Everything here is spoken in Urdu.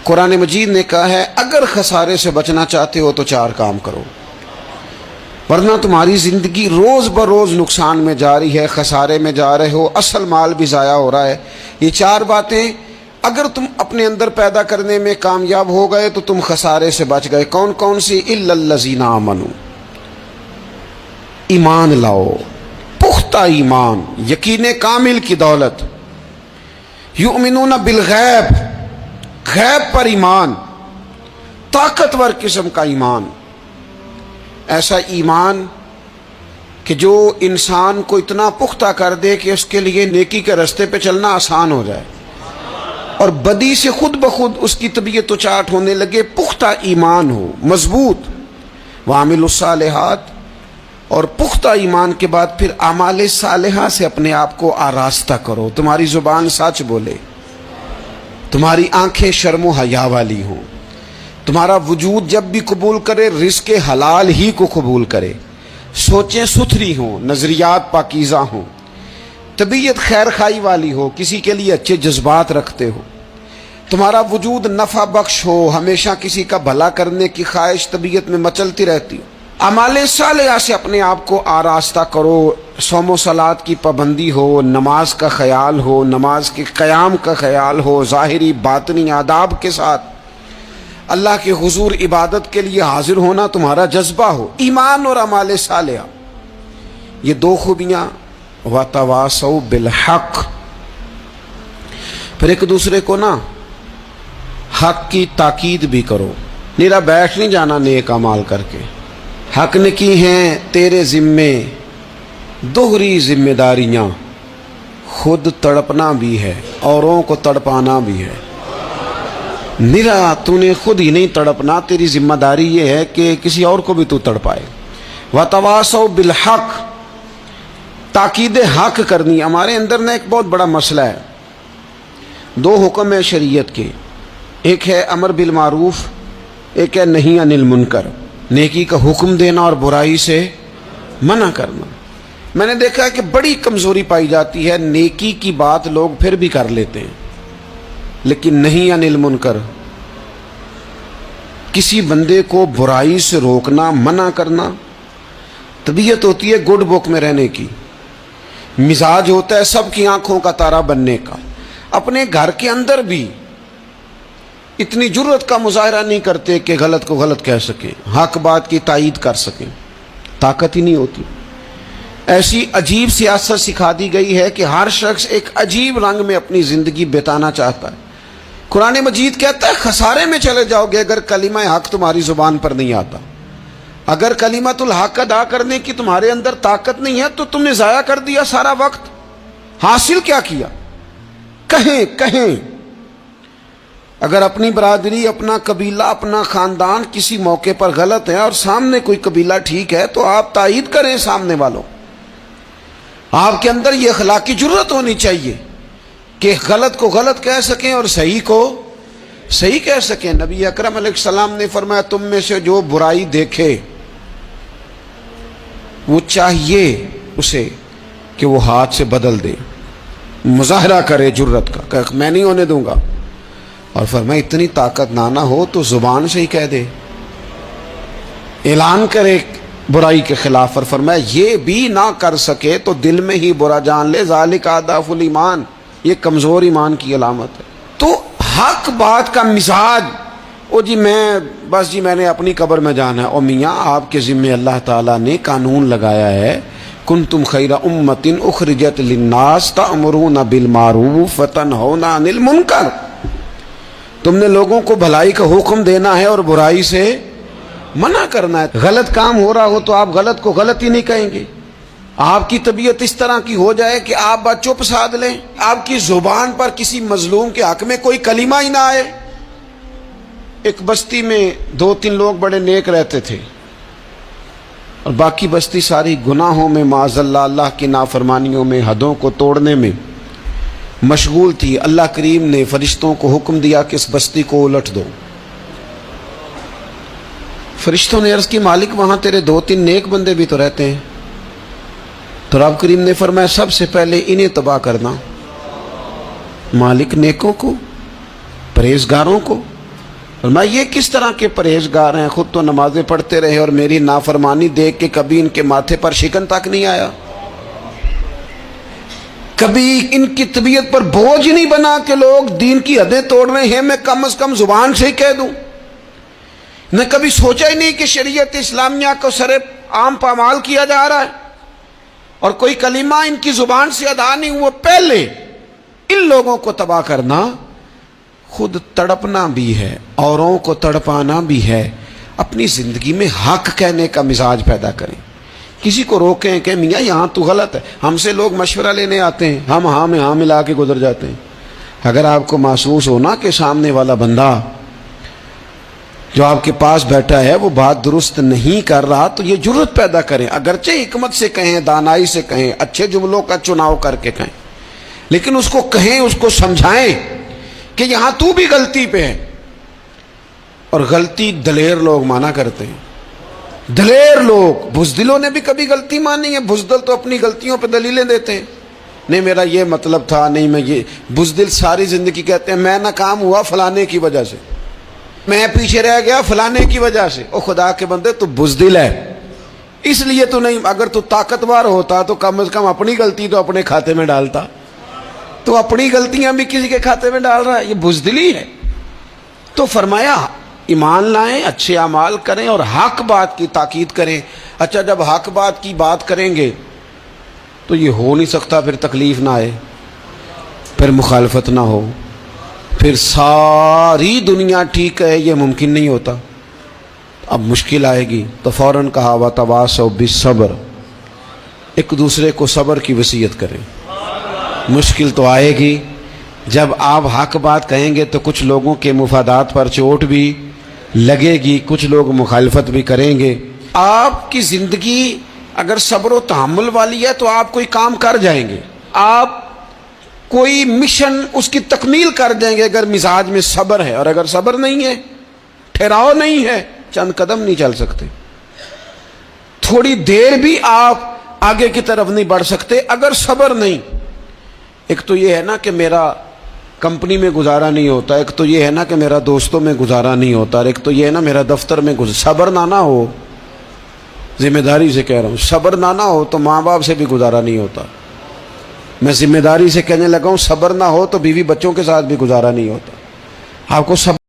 قرآن مجید نے کہا ہے اگر خسارے سے بچنا چاہتے ہو تو 4 کام کرو، ورنہ تمہاری زندگی روز بروز نقصان میں جا رہی ہے، خسارے میں جا رہے ہو، اصل مال بھی ضائع ہو رہا ہے۔ یہ 4 باتیں اگر تم اپنے اندر پیدا کرنے میں کامیاب ہو گئے تو تم خسارے سے بچ گئے۔ کون کون سی؟ الا الذین آمنوا، ایمان لاؤ، پختہ ایمان، یقین کامل کی دولت، یؤمنون بالغیب، غیب پر ایمان، طاقتور قسم کا ایمان، ایسا ایمان کہ جو انسان کو اتنا پختہ کر دے کہ اس کے لیے نیکی کے راستے پہ چلنا آسان ہو جائے اور بدی سے خود بخود اس کی طبیعت اچاٹ ہونے لگے۔ پختہ ایمان ہو، مضبوط، وعاملوا الصالحات، اور پختہ ایمان کے بعد پھر اعمال صالحہ سے اپنے آپ کو آراستہ کرو۔ تمہاری زبان سچ بولے، تمہاری آنکھیں شرم و حیا والی ہوں، تمہارا وجود جب بھی قبول کرے رزق حلال ہی کو قبول کرے، سوچیں ستھری ہوں، نظریات پاکیزہ ہوں، طبیعت خیر خائی والی ہو، کسی کے لیے اچھے جذبات رکھتے ہو، تمہارا وجود نفع بخش ہو، ہمیشہ کسی کا بھلا کرنے کی خواہش طبیعت میں مچلتی رہتی ہو۔ اعمال صالحہ سے اپنے آپ کو آراستہ کرو، صوم و صلات کی پابندی ہو، نماز کا خیال ہو، نماز کے قیام کا خیال ہو، ظاہری باطنی آداب کے ساتھ اللہ کے حضور عبادت کے لیے حاضر ہونا تمہارا جذبہ ہو۔ ایمان اور اعمال صالحہ، یہ 2 خوبیاں، وَتَوَاصَوْا بِالْحَقِّ، پھر ایک دوسرے کو نا حق کی تاکید بھی کرو۔ نیرا بیٹھ نہیں جانا نیک اعمال کر کے، حق نے کی ہیں تیرے ذمے دوہری ذمہ داریاں، خود تڑپنا بھی ہے اوروں کو تڑپانا بھی ہے۔ نیرا تو نے خود ہی نہیں تڑپنا، تیری ذمہ داری یہ ہے کہ کسی اور کو بھی تو تڑپائے۔ وَتَوَاصَوْا بِالْحَقِّ، تاکید حق کرنی۔ ہمارے اندر نا ایک بہت بڑا مسئلہ ہے، 2 حکم ہے شریعت کے، ایک ہے امر بالمعروف، ایک ہے نہی عن المنکر، نیکی کا حکم دینا اور برائی سے منع کرنا۔ میں نے دیکھا ہے کہ بڑی کمزوری پائی جاتی ہے، نیکی کی بات لوگ پھر بھی کر لیتے ہیں لیکن نہی عن المنکر، کسی بندے کو برائی سے روکنا، منع کرنا، طبیعت ہوتی ہے گڈ بک میں رہنے کی، مزاج ہوتا ہے سب کی آنکھوں کا تارا بننے کا، اپنے گھر کے اندر بھی اتنی جرت کا مظاہرہ نہیں کرتے کہ غلط کو غلط کہہ سکیں، حق بات کی تائید کر سکیں، طاقت ہی نہیں ہوتی۔ ایسی عجیب سیاست سکھا دی گئی ہے کہ ہر شخص ایک عجیب رنگ میں اپنی زندگی بتانا چاہتا ہے۔ قرآن مجید کہتا ہے خسارے میں چلے جاؤ گے اگر کلمہ حق تمہاری زبان پر نہیں آتا، اگر کلمۃ الحق ادا کرنے کی تمہارے اندر طاقت نہیں ہے تو تم نے ضائع کر دیا سارا وقت، حاصل کیا کیا؟ کہیں اگر اپنی برادری، اپنا قبیلہ، اپنا خاندان کسی موقع پر غلط ہے اور سامنے کوئی قبیلہ ٹھیک ہے تو آپ تائید کریں سامنے والوں، آپ کے اندر یہ اخلاقی جرت ہونی چاہیے کہ غلط کو غلط کہہ سکیں اور صحیح کو صحیح کہہ سکیں۔ نبی اکرم علیہ السلام نے فرمایا تم میں سے جو برائی دیکھے وہ چاہیے اسے کہ وہ ہاتھ سے بدل دے، مظاہرہ کرے جرت کا کہ میں نہیں ہونے دوں گا، اور فرمایا اتنی طاقت نہ ہو تو زبان سے ہی کہہ دے، اعلان کرے برائی کے خلاف، اور فرمایا یہ بھی نہ کر سکے تو دل میں ہی برا جان لے، ذالک اضعف الایمان، یہ کمزور ایمان کی علامت ہے۔ تو حق بات کا مزاج، او جی میں نے اپنی قبر میں جانا ہے، او میاں آپ کے ذمہ اللہ تعالیٰ نے قانون لگایا ہے، کنتم خیر امۃ اخرجت للناس تأمرون بالمعروف وتنہون عن المنکر، تم نے لوگوں کو بھلائی کا حکم دینا ہے اور برائی سے منع کرنا ہے۔ غلط کام ہو رہا ہو تو آپ غلط کو غلط ہی نہیں کہیں گے، آپ کی طبیعت اس طرح کی ہو جائے کہ آپ بات چپ سادھ لیں، آپ کی زبان پر کسی مظلوم کے حق میں کوئی کلمہ ہی نہ آئے۔ ایک بستی میں 2-3 لوگ بڑے نیک رہتے تھے اور باقی بستی ساری گناہوں میں، معاذ اللہ، اللہ کی نافرمانیوں میں، حدوں کو توڑنے میں مشغول تھی۔ اللہ کریم نے فرشتوں کو حکم دیا کہ اس بستی کو الٹ دو۔ فرشتوں نے عرض کی مالک وہاں تیرے 2-3 نیک بندے بھی تو رہتے ہیں، تو رب کریم نے فرمایا سب سے پہلے انہیں تباہ کرنا، مالک نیکوں کو، پرہیزگاروں کو۔ اور میں یہ کس طرح کے پرہیزگار ہیں، خود تو نمازیں پڑھتے رہے اور میری نافرمانی دیکھ کے کبھی ان کے ماتھے پر شکن تک نہیں آیا، کبھی ان کی طبیعت پر بوجھ نہیں بنا کہ لوگ دین کی حدیں توڑ رہے ہیں میں کم از کم زبان سے ہی کہہ دوں، نہ کبھی سوچا ہی نہیں کہ شریعت اسلامیہ کو سر عام پامال کیا جا رہا ہے اور کوئی کلمہ ان کی زبان سے ادا نہیں ہوا۔ پہلے ان لوگوں کو تباہ کرنا خود تڑپنا بھی ہے، اوروں کو تڑپانا بھی ہے۔ اپنی زندگی میں حق کہنے کا مزاج پیدا کریں، کسی کو روکیں کہ میاں یہاں تو غلط ہے۔ ہم سے لوگ مشورہ لینے آتے ہیں، ہم ہاں میں ہاں ملا کے گزر جاتے ہیں۔ اگر آپ کو محسوس ہونا کہ سامنے والا بندہ جو آپ کے پاس بیٹھا ہے وہ بات درست نہیں کر رہا تو یہ جرت پیدا کریں، اگرچہ حکمت سے کہیں، دانائی سے کہیں، اچھے جملوں کا چناؤ کر کے کہیں، لیکن اس کو کہیں، اس کو سمجھائیں کہ یہاں تو بھی غلطی پہ ہے۔ اور غلطی دلیر لوگ مانا کرتے ہیں، دلیر لوگ، بزدلوں نے بھی کبھی غلطی مانی ہے؟ بزدل تو اپنی غلطیوں پہ دلیلیں دیتے ہیں، نہیں میرا یہ مطلب تھا، نہیں میں یہ۔ بزدل ساری زندگی کہتے ہیں میں ناکام ہوا فلانے کی وجہ سے، میں پیچھے رہ گیا فلانے کی وجہ سے۔ او خدا کے بندے تو بزدل ہے، اس لیے تو نہیں، اگر تو طاقتور ہوتا تو کم از کم اپنی غلطی تو اپنے کھاتے میں ڈالتا، تو اپنی غلطیاں بھی کسی کے کھاتے میں ڈال رہا ہے، یہ بزدلی ہے۔ تو فرمایا ایمان لائیں، اچھے اعمال کریں اور حق بات کی تاکید کریں۔ اچھا جب حق بات کی بات کریں گے تو یہ ہو نہیں سکتا پھر تکلیف نہ آئے، پھر مخالفت نہ ہو، پھر ساری دنیا ٹھیک ہے، یہ ممکن نہیں ہوتا۔ اب مشکل آئے گی تو فوراً کہا وَتَوَاصَوْا بِالصَّبْرِ، ایک دوسرے کو صبر کی وصیت کریں۔ مشکل تو آئے گی، جب آپ حق بات کہیں گے تو کچھ لوگوں کے مفادات پر چوٹ بھی لگے گی، کچھ لوگ مخالفت بھی کریں گے۔ آپ کی زندگی اگر صبر و تحمل والی ہے تو آپ کوئی کام کر جائیں گے، آپ کوئی مشن اس کی تکمیل کر دیں گے اگر مزاج میں صبر ہے، اور اگر صبر نہیں ہے، ٹھہراؤ نہیں ہے، چند قدم نہیں چل سکتے، تھوڑی دیر بھی آپ آگے کی طرف نہیں بڑھ سکتے اگر صبر نہیں۔ ایک تو یہ ہے نا کہ میرا کمپنی میں گزارا نہیں ہوتا، ایک تو یہ ہے نا کہ میرا دوستوں میں گزارا نہیں ہوتا، اور ایک تو یہ ہے نا میرا دفتر میں صبر نہ ہو، ذمہ داری سے کہہ رہا ہوں، صبر نہ ہو تو ماں باپ سے بھی گزارا نہیں ہوتا۔ میں ذمہ داری سے کہنے لگا ہوں صبر نہ ہو تو بیوی بچوں کے ساتھ بھی گزارا نہیں ہوتا۔ آپ کو صبر